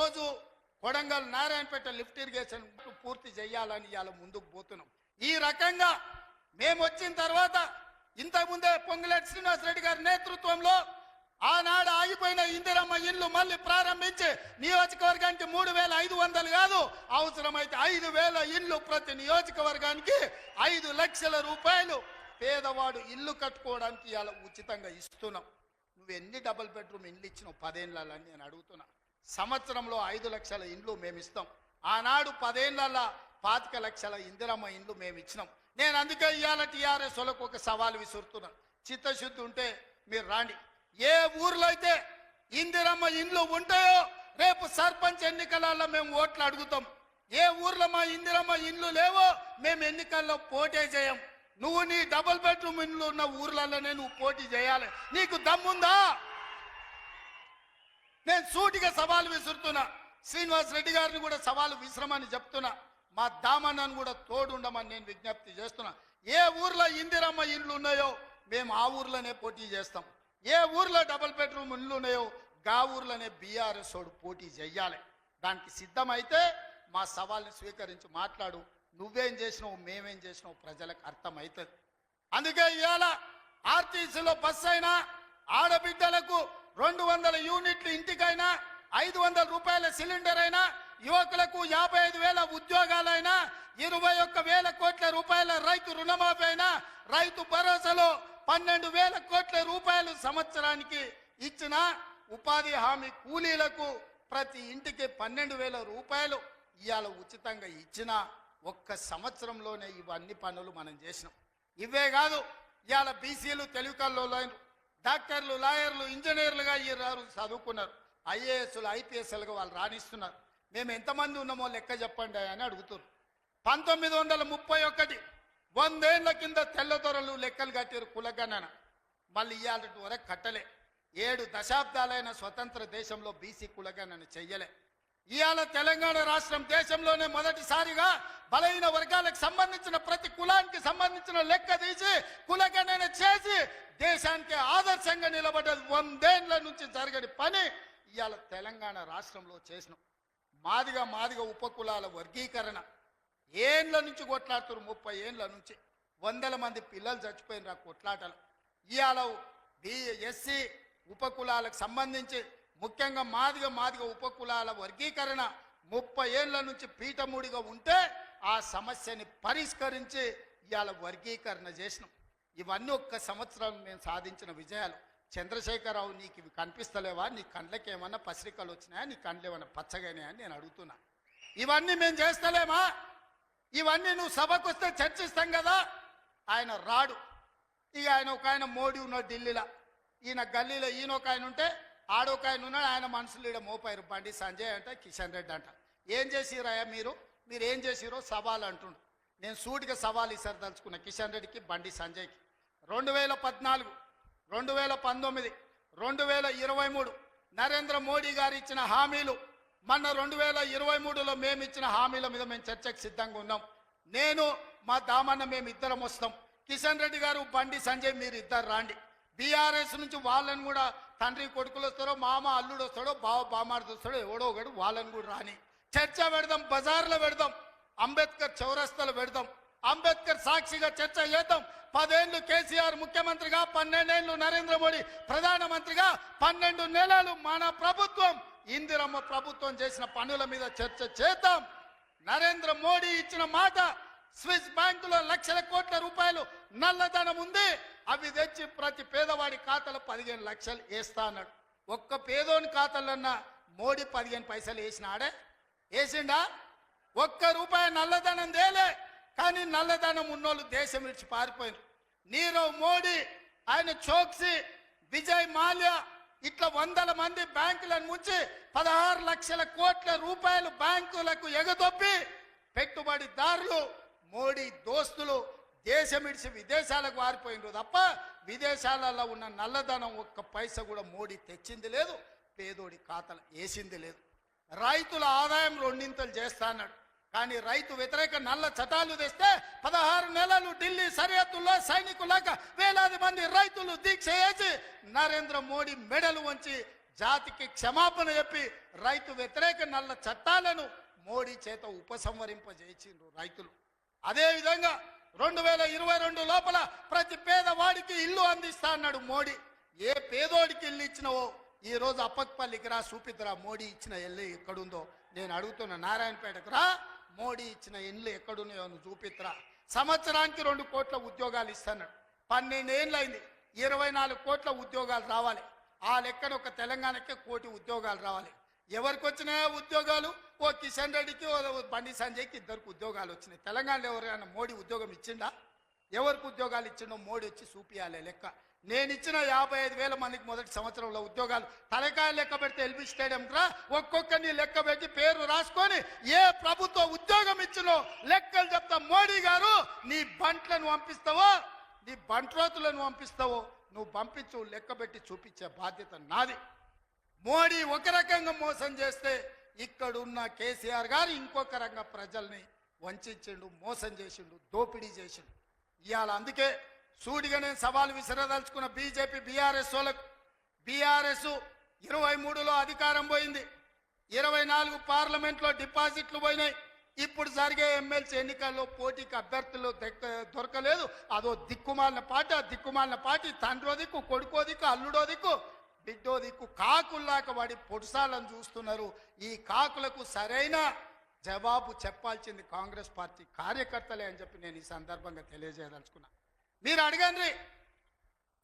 రోజు Kodangal Narayanpet lift irrigation పూర్తి చేయాలని ఇవాళ ముందుకు పోతున్నాం. ఈ రకంగా మేము వచ్చిన తర్వాత ఇంతకుముందే పొంగులేటి శ్రీనివాసరెడ్డి గారి నేతృత్వంలో ఆనాడు ఆగిపోయిన ఇందిరమ్మ ఇల్లు మళ్ళీ ప్రారంభించి నియోజకవర్గానికి 3,500 కాదు, అవసరమైతే 5,000 ఇల్లు ప్రతి నియోజకవర్గానికి 5 లక్షల రూపాయలు పేదవాడు ఇల్లు కట్టుకోవడానికి ఇవాళ ఉచితంగా ఇస్తున్నాం. నువ్వు ఎన్ని డబుల్ బెడ్రూమ్ ఇండ్లు ఇచ్చినావు 10 ఏళ్ళని నేను అడుగుతున్నా. సంవత్సరంలో 5 లక్షల ఇండ్లు మేము ఇస్తాం. ఆనాడు 10 ఏళ్ళ 25 లక్షల ఇందిరమ్మ ఇండ్లు మేము ఇచ్చినాం. నేను అందుకే ఇవాళ టీఆర్ఎస్ వాళ్ళకు ఒక సవాల్ విసురుతున్నా. చిత్తశుద్ధి ఉంటే మీరు రాండి. ఏ ఊర్లో అయితే ఇందిరమ్మ ఇండ్లు ఉంటాయో రేపు సర్పంచ్ ఎన్నికలలో మేము ఓట్లు అడుగుతాం. ఏ ఊర్లో మా ఇందిరమ్మ ఇండ్లు లేవో మేము ఎన్నికల్లో పోటీ చేయం. నువ్వు నీ డబుల్ బెడ్రూమ్ ఇండ్లు ఉన్న ఊర్లలోనే నువ్వు పోటీ చేయాలి. నీకు దమ్ముందా? నేను సూటిగా సవాలు విసురుతున్నా. శ్రీనివాస్ రెడ్డి గారిని కూడా సవాలు విసిరమని చెప్తున్నా. మా దామన్నను కూడా తోడుండమని నేను విజ్ఞప్తి చేస్తున్నా. ఏ ఊర్లో ఇందిరమ్మ ఇండ్లు ఉన్నాయో మేము ఆ ఊర్లోనే పోటీ చేస్తాం. ఏ ఊర్లో డబుల్ బెడ్రూమ్ ఇండ్లు ఉన్నాయో గా ఊర్లోనే బీఆర్ఎస్ వాడు పోటీ చెయ్యాలి. దానికి సిద్ధమైతే మా సవాల్ని స్వీకరించి మాట్లాడు. నువ్వేం చేసినావు మేమేం చేసినావు ప్రజలకు అర్థమవుతుంది. అందుకే ఇవాళ ఆర్టీసీలో బస్సు అయినా ఆడబిడ్డలకు 200 యూనిట్లు ఇంటికైనా 500 రూపాయల సిలిండర్ అయినా యువకులకు 55,000 ఉద్యోగాలైనా 21,000 కోట్ల రూపాయల రైతు రుణమాఫీ అయినా రైతు భరోసాలో 12,000 కోట్ల రూపాయలు సంవత్సరానికి ఇచ్చిన ఉపాధి హామీ కూలీలకు ప్రతి ఇంటికి 12,000 రూపాయలు ఇవాళ ఉచితంగా ఇచ్చిన ఒక్క సంవత్సరంలోనే ఇవన్నీ పనులు మనం చేసినాం. ఇవే కాదు, ఇవాళ బీసీలు తెలివికల్లో డాక్టర్లు లాయర్లు ఇంజనీర్లుగా ఈ చదువుకున్నారు. ఐఏఎస్లు ఐపీఎస్లుగా వాళ్ళు రాణిస్తున్నారు. మేము ఎంతమంది ఉన్నామో లెక్క చెప్పండి అని అడుగుతున్నారు. 1931 100 ఏళ్ల కింద తెల్లదొరలు లెక్కలు కట్టారు కులగణన. మళ్ళీ ఇవాళ వరకు కట్టలే. 7 దశాబ్దాలైన స్వతంత్ర దేశంలో బీసీ కులగణన చెయ్యలే. ఇవాళ తెలంగాణ రాష్ట్రం దేశంలోనే మొదటిసారిగా బలహీన వర్గాలకు సంబంధించిన ప్రతి కులానికి సంబంధించిన లెక్క తీసి కులగణన చేసి దేశానికి ఆదర్శంగా నిలబడ్డది. 100 ఏళ్ల నుంచి జరగని పని ఇవాళ తెలంగాణ రాష్ట్రంలో చేసినాం. మాదిగ ఉపకులాల వర్గీకరణ ఏండ్ల నుంచి కొట్లాడుతున్నారు. 30 ఏండ్ల నుంచి 100 మంది పిల్లలు చచ్చిపోయిన కొట్లాటలు. ఇవాళ ఎస్సీ ఉపకులాలకు సంబంధించి ముఖ్యంగా మాదిగ ఉపకులాల వర్గీకరణ 30 ఏళ్ల నుంచి పీఠముడిగా ఉంటే ఆ సమస్యని పరిష్కరించి ఇవాళ వర్గీకరణ చేసినాం. ఇవన్నీ ఒక్క సంవత్సరం మేము సాధించిన విజయాలు. చంద్రశేఖరరావు, నీకు ఇవి కనిపిస్తలేవా? నీ కండ్లకి ఏమన్నా పసిరికలు వచ్చినాయా? నీ కండ్లు ఏమన్నా పచ్చగానే అని నేను అడుగుతున్నా. ఇవన్నీ మేము చేస్తలేమా? ఇవన్నీ నువ్వు సభకు వస్తే చర్చిస్తాం కదా. ఆయన రాడు. ఇక ఆయన మోడీ ఉన్నాడు ఢిల్లీలో, ఈయన గల్లీలో ఈయన ఒక ఆయన ఉంటే ఆడొక ఆయన ఉన్నాడు. ఆయన మనుషులు ఈడ మోపారు. బండి సంజయ్ అంట, కిషన్ రెడ్డి అంట. ఏం చేసిరాయా మీరు ఏం చేసిరో సవాల్ అంటుండు. నేను సూటిగా సవాల్ ఇసరదలుచుకున్నా కిషన్ రెడ్డికి, బండి సంజయ్కి. 2014, 2019, 2023 నరేంద్ర మోడీ గారు ఇచ్చిన హామీలు, మొన్న 2023లో మేము ఇచ్చిన హామీల మీద మేము చర్చకు సిద్ధంగా ఉన్నాం. నేను మా దామన్న మేము ఇద్దరం వస్తాం. కిషన్ రెడ్డి గారు, బండి సంజయ్ మీరు ఇద్దరు రాండి. బీఆర్ఎస్ నుంచి వాళ్ళని కూడా తండ్రి కొడుకులు వస్తారో, మామ అల్లుడు వస్తాడో, బావ బామార్ది వస్తాడో, ఎవడో ఒకడు వాళ్ళని కూడా రాని. చర్చ పెడదాం, బజార్లో పెడదాం, అంబేద్కర్ చౌరస్తాలో పెడదాం. అంబేద్కర్ సాక్షిగా చర్చ చేద్దాం. 10 ఏళ్ళు కేసీఆర్ ముఖ్యమంత్రిగా, 12 ఏళ్ళు నరేంద్ర మోడీ ప్రధానమంత్రిగా, 12 నెలలు మన ప్రభుత్వం ఇందిరమ్మ ప్రభుత్వం చేసిన పనుల మీద చర్చ చేద్దాం. నరేంద్ర మోడీ ఇచ్చిన మాట, స్విస్ బ్యాంకులో లక్షల కోట్ల రూపాయలు నల్లధనం ఉంది, అవి తెచ్చి ప్రతి పేదవాడి ఖాతాలో 15 లక్షలు వేస్తా అన్నాడు. ఒక్క పేదోని ఖాతాలన్నా మోడీ 15 పైసలు వేసినాడే? వేసిండా? ఒక్క రూపాయి నల్లధనం తేలే. కానీ నల్లధనం ఉన్నోళ్ళు దేశం విడిచి పారిపోయినారు. నీరవ్ మోడీ, ఆయన చోక్సీ, విజయ్ మాల్యా ఇట్లా 100 మంది బ్యాంకులను ముంచి 16 లక్షల కోట్ల రూపాయలు బ్యాంకులకు ఎగదొప్పి పెట్టుబడిదారులు, మోడీ దోస్తులు దేశం విడిచి విదేశాలకు పారిపోయినారు తప్ప విదేశాలలో ఉన్న నల్లధనం ఒక్క పైసా కూడా మోడీ తెచ్చింది లేదు, పేదోడి ఖాతాలు వేసింది లేదు. రైతుల ఆదాయం 2 చేస్తా అన్నాడు. కానీ రైతు వ్యతిరేక నల్ల చట్టాలు తెస్తే 16 నెలలు ఢిల్లీ సరిహద్దుల్లో సైనికులాగా వేలాది మంది రైతులు దీక్ష చేసి నరేంద్ర మోడీ మెడలు వంచి జాతికి క్షమాపణ చెప్పి రైతు వ్యతిరేక నల్ల చట్టాలను మోడీ చేత ఉపసంహరింపజేసిండ్రు రైతులు. అదేవిధంగా 2022 లోపల ప్రతి పేదవాడికి ఇల్లు అందిస్తా అన్నాడు మోడీ. ఏ పేదోడికి ఇల్లు ఇచ్చినవో ఈ రోజు అప్పక్పల్లికి రా చూపిద్దురా మోడీ ఇచ్చిన ఇల్లు ఎక్కడుందో. నేను అడుగుతున్నా, నారాయణపేటకు రా, మోడీ ఇచ్చిన ఇల్లు ఎక్కడున్నాయో నువ్వు చూపిద్దురా. సంవత్సరానికి 2 కోట్ల ఉద్యోగాలు ఇస్తున్నాడు. 12 ఏళ్ళు అయింది, 24 కోట్ల ఉద్యోగాలు రావాలి. ఆ లెక్కన ఒక తెలంగాణకే 1 కోటి ఉద్యోగాలు రావాలి. ఎవరికి వచ్చినాయో ఉద్యోగాలు? ఓ కిషన్ రెడ్డికి, ఓ బండి సంజయ్కి 2 ఉద్యోగాలు వచ్చినాయి. తెలంగాణలో ఎవరైనా మోడీ ఉద్యోగం ఇచ్చిండా? ఎవరికి ఉద్యోగాలు ఇచ్చిండో మోడీ వచ్చి చూపియాలి లెక్క. నేను ఇచ్చిన 55,000 మందికి మొదటి సంవత్సరంలో ఉద్యోగాలు తలకాయ లెక్క పెడితే ఎల్బీ స్టేడియం రా ఒక్కొక్కరిని లెక్క పెట్టి పేరు రాసుకొని ఏ ప్రభుత్వ ఉద్యోగం ఇచ్చినో లెక్కలు చెప్తా. మోడీ గారు నీ బంట్లను పంపిస్తావో, నీ బంట్రోతులను పంపిస్తావో నువ్వు పంపించు, లెక్క పెట్టి చూపించే బాధ్యత నాది. మోడీ ఒక రకంగా మోసం చేస్తే ఇక్కడున్న కేసీఆర్ గారు ఇంకొక రకంగా ప్రజల్ని వంచిండు, మోసం చేసిండు, దోపిడీ చేసిండు. ఇవాళ అందుకే సూటిగా నేను సవాలు విసిరదలుచుకున్న బీజేపీ బీఆర్ఎస్ వాళ్ళకు. బీఆర్ఎస్ 23లో అధికారం పోయింది, 24 పార్లమెంట్లో డిపాజిట్లు పోయినాయి. ఇప్పుడు జరిగే ఎమ్మెల్సీ ఎన్నికల్లో పోటీకి అభ్యర్థులు దొరకలేదు. అదో దిక్కుమాలిన పార్టీ. ఆ దిక్కుమాలిన పార్టీ తండ్రో దిక్కు, కొడుకో దిక్కు, అల్లుడో దిక్కు, బిడ్డో దిక్కు కాకుల్లాక వాడి పొడుసాలను చూస్తున్నారు. ఈ కాకులకు సరైన జవాబు చెప్పాల్సింది కాంగ్రెస్ పార్టీ కార్యకర్తలే అని చెప్పి నేను ఈ సందర్భంగా తెలియజేయదలుచుకున్నా. మీరు అడగండి,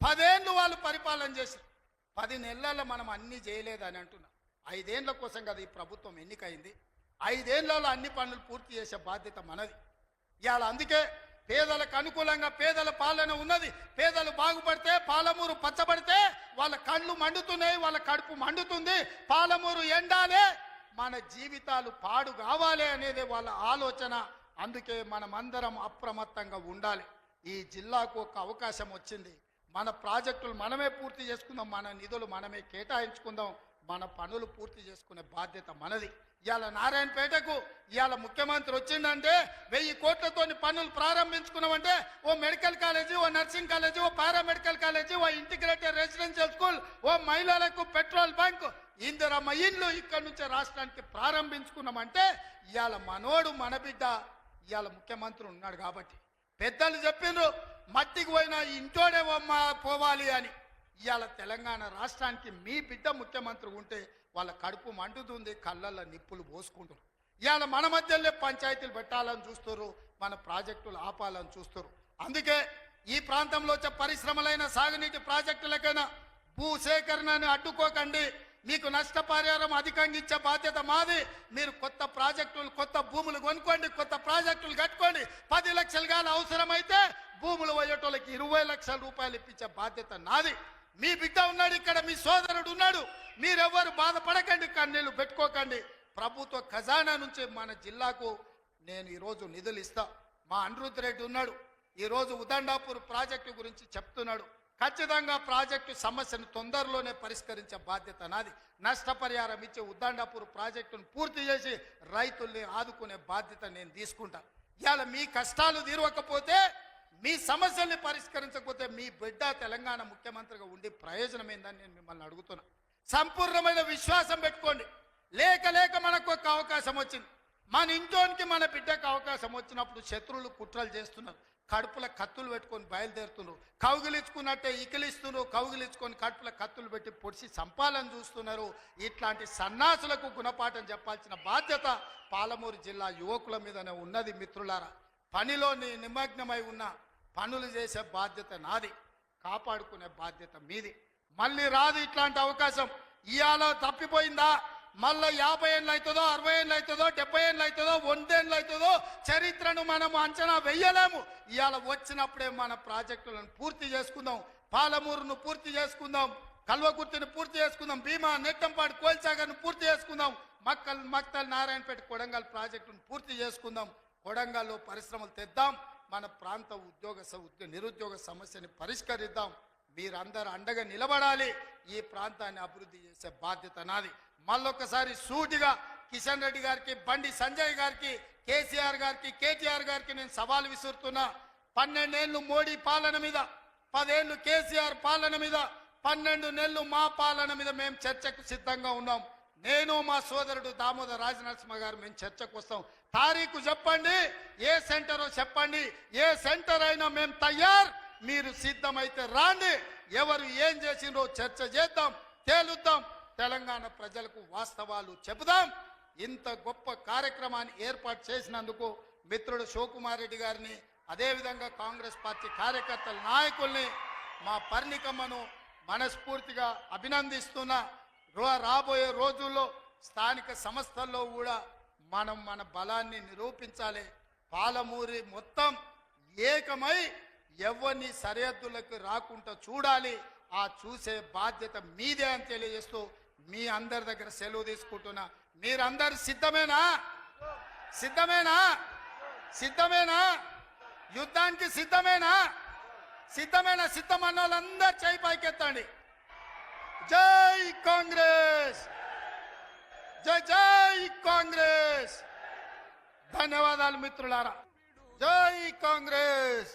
10 ఏళ్ళు వాళ్ళు పరిపాలన చేసి 10 నెలల్లో మనం అన్ని చేయలేదని అంటున్నాం. 5 ఏళ్ల కోసం కదా ఈ ప్రభుత్వం ఎన్నికైంది. 5 ఏళ్లలో అన్ని పనులు పూర్తి చేసే బాధ్యత మనది. ఇవాళ అందుకే పేదలకు అనుకూలంగా పేదల పాలన ఉన్నది. పేదలు బాగుపడితే, పాలమూరు పచ్చబడితే వాళ్ళ కళ్ళు మండుతున్నాయి, వాళ్ళ కడుపు మండుతుంది. పాలమూరు ఎండాలే, మన జీవితాలు పాడు కావాలి అనేది వాళ్ళ ఆలోచన. అందుకే మనమందరం అప్రమత్తంగా ఉండాలి. ఈ జిల్లాకు ఒక అవకాశం వచ్చింది. మన ప్రాజెక్టులు మనమే పూర్తి చేసుకుందాం, మన నిధులు మనమే కేటాయించుకుందాం, మన పనులు పూర్తి చేసుకునే బాధ్యత మనది. ఇవాళ నారాయణపేటకు ఇవాళ ముఖ్యమంత్రి వచ్చిందంటే 1000 కోట్లతో పనులు ప్రారంభించుకున్నామంటే ఓ మెడికల్ కాలేజీ, ఓ నర్సింగ్ కాలేజీ, ఓ పారామెడికల్ కాలేజీ, ఓ ఇంటిగ్రేటెడ్ రెసిడెన్షియల్ స్కూల్, ఓ మహిళలకు పెట్రోల్ బంక్, ఇందిరమ్మ ఇండ్లు ఇక్కడ నుంచి రాష్ట్రానికి ప్రారంభించుకున్నామంటే ఇవాళ మనోడు మన బిడ్డ ఇవాళ ముఖ్యమంత్రి ఉన్నాడు కాబట్టి. పెద్దలు చెప్పిండ్రు మట్టికి పోయినా ఇంటోడే పోవాలి అని. ఇవాళ తెలంగాణ రాష్ట్రానికి మీ బిడ్డ ముఖ్యమంత్రి ఉంటే వాళ్ళ కడుపు మండుతుంది, కళ్ళల్లో నిప్పులు పోసుకుంటారు. ఇవాళ మన మధ్యలో పంచాయతీలు పెట్టాలని చూస్తారు, మన ప్రాజెక్టులు ఆపాలని చూస్తారు. అందుకే ఈ ప్రాంతంలో వచ్చే పరిశ్రమలైన సాగునీటి ప్రాజెక్టులకైనా భూసేకరణను అడ్డుకోకండి. మీకు నష్టపరిహారం అధికంగా ఇచ్చే బాధ్యత మాది. మీరు కొత్త ప్రాజెక్టులు, కొత్త భూములు కొనుక్కోండి, కొత్త ప్రాజెక్టులు కట్టుకోండి. 10 లక్షలు కానీ అవసరమైతే భూములు పోయేటోళ్ళకి 20 లక్షల రూపాయలు ఇప్పించే బాధ్యత నాది. మీ బిడ్డ ఉన్నాడు ఇక్కడ, మీ సోదరుడు ఉన్నాడు. మీరెవ్వరు బాధపడకండి, కన్నీళ్లు పెట్టుకోకండి. ప్రభుత్వ ఖజానా నుంచి మన జిల్లాకు నేను ఈరోజు నిధులు ఇస్తా. మా అనిరుద్ధ్ రెడ్డి ఉన్నాడు, ఈరోజు ఉదండాపూర్ ప్రాజెక్టు గురించి చెప్తున్నాడు. ఖచ్చితంగా ప్రాజెక్టు సమస్యను తొందరలోనే పరిష్కరించే బాధ్యత నాది. నష్టపరిహారం ఇచ్చి ఉదండాపూర్ ప్రాజెక్టును పూర్తి చేసి రైతుల్ని ఆదుకునే బాధ్యత నేను తీసుకుంటా. ఇవాళ మీ కష్టాలు తీరవకపోతే, మీ సమస్యల్ని పరిష్కరించకపోతే మీ బిడ్డ తెలంగాణ ముఖ్యమంత్రిగా ఉండి ప్రయోజనం ఏందని నేను మిమ్మల్ని అడుగుతున్నా. సంపూర్ణమైన విశ్వాసం పెట్టుకోండి. లేక లేక మనకు ఒక అవకాశం వచ్చింది. మన ఇంట్లోనికి మన బిడ్డకు అవకాశం వచ్చినప్పుడు శత్రువులు కుట్రలు చేస్తున్నారు, కడుపుల కత్తులు పెట్టుకొని బయలుదేరుతున్నారు. కౌగిలించుకున్నట్టే ఇకిలిస్తున్నారు, కౌగిలించుకొని కడుపుల కత్తులు పెట్టి పొడిచి చంపాలని చూస్తున్నారు. ఇట్లాంటి సన్నాసులకు గుణపాఠం చెప్పాల్సిన బాధ్యత పాలమూరు జిల్లా యువకుల మీదనే ఉన్నది. మిత్రులారా, పనిలో నిమగ్నమై ఉన్న పనులు చేసే బాధ్యత నాది, కాపాడుకునే బాధ్యత మీది. మళ్ళీ రాదు ఇట్లాంటి అవకాశం. ఇవాళ తప్పిపోయిందా మళ్ళీ 50 ఏళ్ళు అవుతుందో, 60 ఏళ్ళు అవుతుందో, 70 ఏళ్ళు అవుతుందో, 100 ఏళ్ళు అవుతుందో చరిత్రను మనం అంచనా వెయ్యలేము. ఇవాళ వచ్చినప్పుడే మన ప్రాజెక్టులను పూర్తి చేసుకుందాం, పాలమూరును పూర్తి చేసుకుందాం, కల్వకుర్తిని పూర్తి చేసుకుందాం, భీమా, నెట్టంపాడు, కోల్సాగర్ను పూర్తి చేసుకుందాం, మక్తల్, నారాయణపేట, కొడంగల్ ప్రాజెక్టును పూర్తి చేసుకుందాం. కొడంగల్లో పరిశ్రమలు తెద్దాం, మన ప్రాంత నిరుద్యోగ సమస్యని పరిష్కరిద్దాం. మీరందరూ అండగా నిలబడాలి. ఈ ప్రాంతాన్ని అభివృద్ధి చేసే బాధ్యత నాది. మళ్ళొక్కసారి సూటిగా కిషన్ రెడ్డి గారికి, బండి సంజయ్ గారికి, కేసీఆర్ గారికి, కేటీఆర్ గారికి నేను సవాల్ విసురుతున్నా. 12 ఏళ్ళు మోడీ పాలన మీద, 10 ఏళ్ళు కేసీఆర్ పాలన మీద 12 నెలలు మా పాలన మీద మేము చర్చకు సిద్ధంగా ఉన్నాం. నేను మా సోదరుడు దామోదర్ రాజనరసింహ గారు మేము చర్చకు వస్తాం. తారీఖు చెప్పండి, ఏ సెంటరో చెప్పండి, ఏ సెంటర్ అయినా మేము తయారు. మీరు సిద్ధమైతే రాండి, ఎవరు ఏం చేసిండ్రో చర్చ చేద్దాం, తేలుద్దాం, తెలంగాణ ప్రజలకు వాస్తవాలు చెబుదాం. ఇంత గొప్ప కార్యక్రమాన్ని ఏర్పాటు చేసినందుకు మిత్రుడు శివకుమార్ రెడ్డి గారిని, అదేవిధంగా కాంగ్రెస్ పార్టీ కార్యకర్తల నాయకుల్ని, మా పర్ణికమ్మను మనస్ఫూర్తిగా అభినందిస్తున్నా. రాబోయే రోజుల్లో స్థానిక సంస్థల్లో కూడా మనం మన బలాన్ని నిరూపించాలి. పాలమూరి మొత్తం ఏకమై ఎవరిని సరిహద్దులకు రాకుండా చూడాలి. ఆ చూసే బాధ్యత మీదే అని తెలియజేస్తూ మీ అందరి దగ్గర సెలవు తీసుకుంటున్నా. మీరందరు సిద్ధమేనా? సిద్ధమేనా? సిద్ధమేనా? యుద్ధానికి సిద్ధమేనా? సిద్ధమేనా? సిద్ధమన్న వాళ్ళందరూ చేయి పైకెత్తండి. జై కాంగ్రెస్, జై జై కాంగ్రెస్. ధన్యవాదాలు మిత్రులారా. జై కాంగ్రెస్.